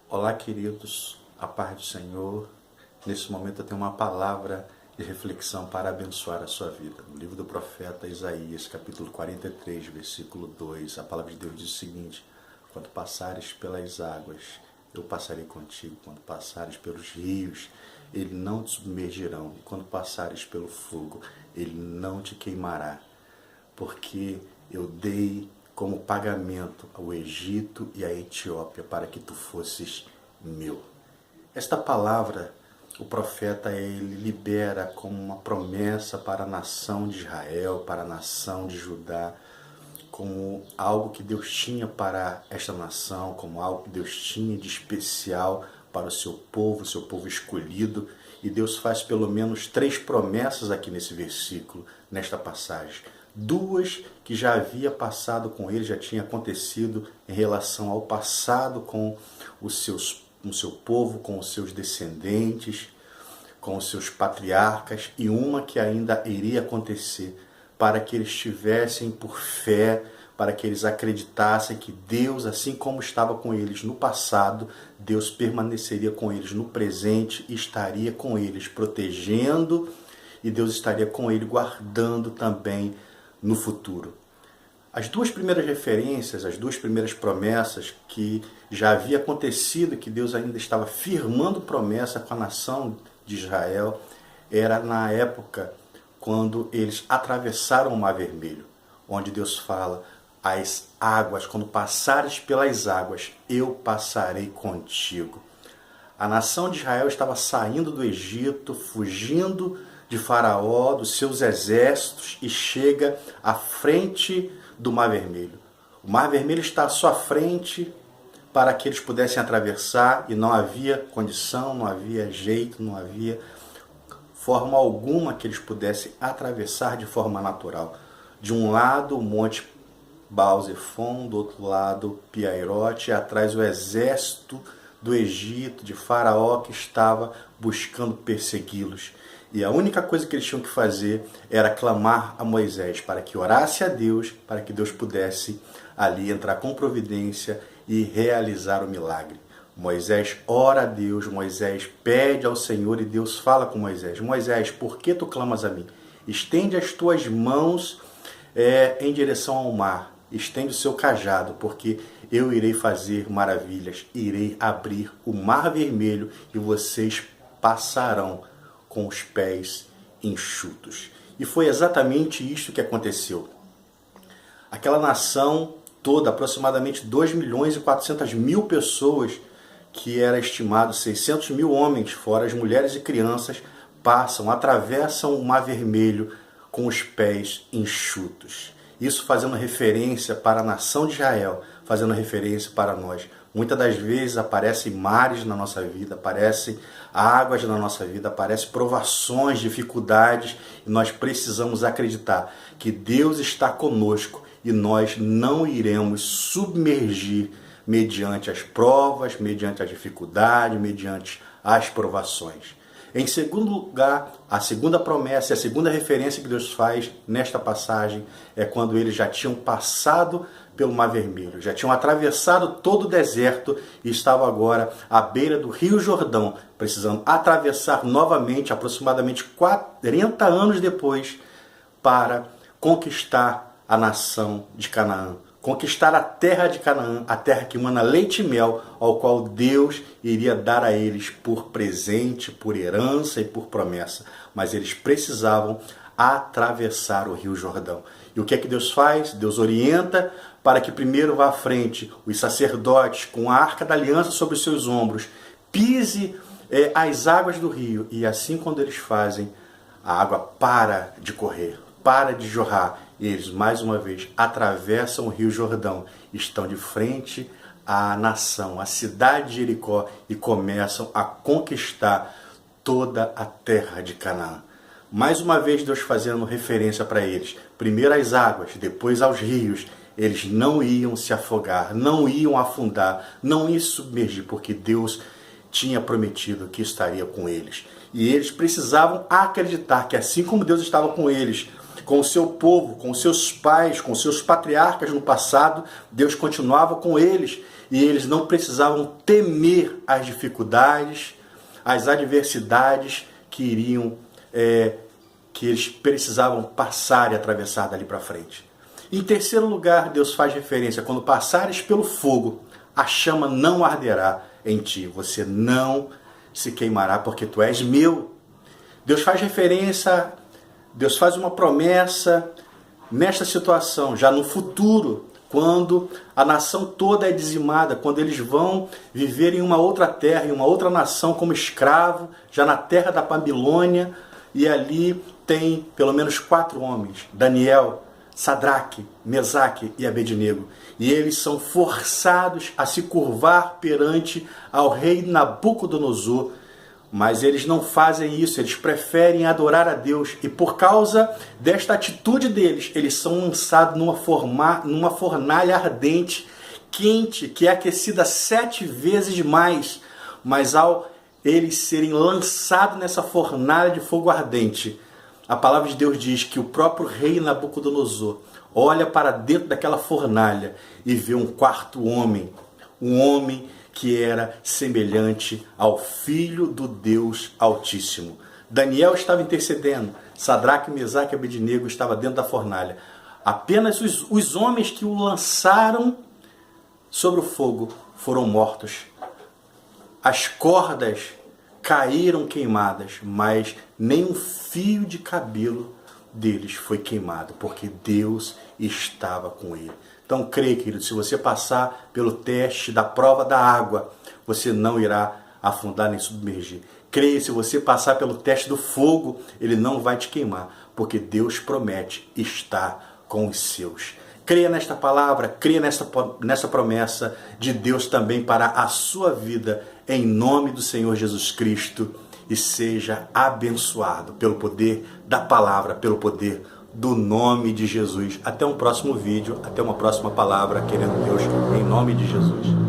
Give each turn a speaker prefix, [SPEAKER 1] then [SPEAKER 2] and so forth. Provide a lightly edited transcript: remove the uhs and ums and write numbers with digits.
[SPEAKER 1] Olá, queridos, a paz do Senhor. Nesse momento eu tenho uma palavra de reflexão para abençoar a sua vida. No livro do profeta Isaías, capítulo 43, versículo 2, a palavra de Deus diz o seguinte: quando passares pelas águas, eu passarei contigo. Quando passares pelos rios, eles não te submergirão. E quando passares pelo fogo, ele não te queimará. Porque eu dei como pagamento ao Egito e à Etiópia para que tu fosses meu. Esta palavra, o profeta, ele libera como uma promessa para a nação de Israel, para a nação de Judá, como algo que Deus tinha para esta nação, como algo que Deus tinha de especial para o seu povo escolhido. E Deus faz pelo menos 3 promessas aqui nesse versículo, nesta passagem. 2 que já havia passado com ele, já tinha acontecido em relação ao passado com o seu povo, com os seus descendentes, com os seus patriarcas, e uma que ainda iria acontecer, para que eles tivessem por fé, para que eles acreditassem que Deus, assim como estava com eles no passado, Deus permaneceria com eles no presente e estaria com eles protegendo, e Deus estaria com eles guardando também no futuro. As 2 primeiras referências, as 2 primeiras promessas que já havia acontecido, que Deus ainda estava firmando promessa com a nação de Israel, era na época quando eles atravessaram o Mar Vermelho, onde Deus fala: as águas, quando passares pelas águas, eu passarei contigo. A nação de Israel estava saindo do Egito, fugindo de Faraó, dos seus exércitos, e chega à frente do Mar Vermelho. O Mar Vermelho está à sua frente para que eles pudessem atravessar, e não havia condição, não havia jeito, não havia forma alguma que eles pudessem atravessar de forma natural. De um lado o Monte Baal-Zefon, do outro lado Piairote, e atrás o exército do Egito, de Faraó, que estava buscando persegui-los. E a única coisa que eles tinham que fazer era clamar a Moisés para que orasse a Deus, para que Deus pudesse ali entrar com providência e realizar o milagre. Moisés ora a Deus, Moisés pede ao Senhor, e Deus fala com Moisés: Moisés, por que tu clamas a mim? Estende as tuas mãos em direção ao mar, estende o seu cajado, porque eu irei fazer maravilhas, irei abrir o Mar Vermelho e vocês passarão com os pés enxutos. E foi exatamente isso que aconteceu. Aquela nação toda, aproximadamente 2.400.000 pessoas, que era estimado 600.000 homens, fora as mulheres e crianças, atravessam o Mar Vermelho com os pés enxutos. Isso fazendo referência para a nação de Israel, fazendo referência para nós. Muitas das vezes aparecem mares na nossa vida, aparecem águas na nossa vida, aparecem provações, dificuldades, e nós precisamos acreditar que Deus está conosco e nós não iremos submergir mediante as provas, mediante a dificuldade, mediante as provações. Em segundo lugar, a segunda promessa, a segunda referência que Deus faz nesta passagem é quando eles já tinham passado pelo Mar Vermelho, já tinham atravessado todo o deserto e estavam agora à beira do Rio Jordão, precisando atravessar novamente, aproximadamente 40 anos depois, para conquistar a nação de Canaã. Conquistar a terra de Canaã, a terra que mana leite e mel, ao qual Deus iria dar a eles por presente, por herança e por promessa. Mas eles precisavam atravessar o Rio Jordão. E o que é que Deus faz? Deus orienta para que primeiro vá à frente os sacerdotes com a arca da aliança sobre os seus ombros, pise as águas do rio, e assim quando eles fazem, a água para de correr, para de jorrar, e eles mais uma vez atravessam o Rio Jordão, estão de frente à nação, à cidade de Jericó, e começam a conquistar toda a terra de Canaã. Mais uma vez Deus fazendo referência para eles, primeiro às águas, depois aos rios. Eles não iam se afogar, não iam afundar, não iam se submergir, porque Deus tinha prometido que estaria com eles. E eles precisavam acreditar que assim como Deus estava com eles, com o seu povo, com os seus pais, com os seus patriarcas no passado, Deus continuava com eles. e eles não precisavam temer as dificuldades, as adversidades que eles precisavam passar e atravessar dali para frente. Em terceiro lugar, Deus faz referência: quando passares pelo fogo, a chama não arderá em ti, você não se queimará, porque tu és meu. Deus faz referência, Deus faz uma promessa nesta situação, já no futuro, quando a nação toda é dizimada, quando eles vão viver em uma outra terra, em uma outra nação como escravo, já na terra da Babilônia, e ali tem pelo menos 4 homens, Daniel, Sadraque, Mesaque e Abednego, e eles são forçados a se curvar perante ao rei Nabucodonosor, mas eles não fazem isso, eles preferem adorar a Deus, e por causa desta atitude deles, eles são lançados numa fornalha ardente, quente, que é aquecida 7 vezes mais, mas ao eles serem lançados nessa fornalha de fogo ardente, a palavra de Deus diz que o próprio rei Nabucodonosor olha para dentro daquela fornalha e vê um 4º homem, um homem que era semelhante ao Filho do Deus Altíssimo. Daniel estava intercedendo, Sadraque, Mesaque e Abednego estavam dentro da fornalha. Apenas os homens que o lançaram sobre o fogo foram mortos. As cordas caíram queimadas, mas nem um fio de cabelo deles foi queimado, porque Deus estava com ele. Então creia, querido, se você passar pelo teste da prova da água, você não irá afundar nem submergir. Creia, se você passar pelo teste do fogo, ele não vai te queimar, porque Deus promete estar com os seus. Creia nesta palavra, creia nessa promessa de Deus também para a sua vida, em nome do Senhor Jesus Cristo, e seja abençoado pelo poder da palavra, pelo poder do nome de Jesus. Até um próximo vídeo, até uma próxima palavra, querendo Deus, em nome de Jesus.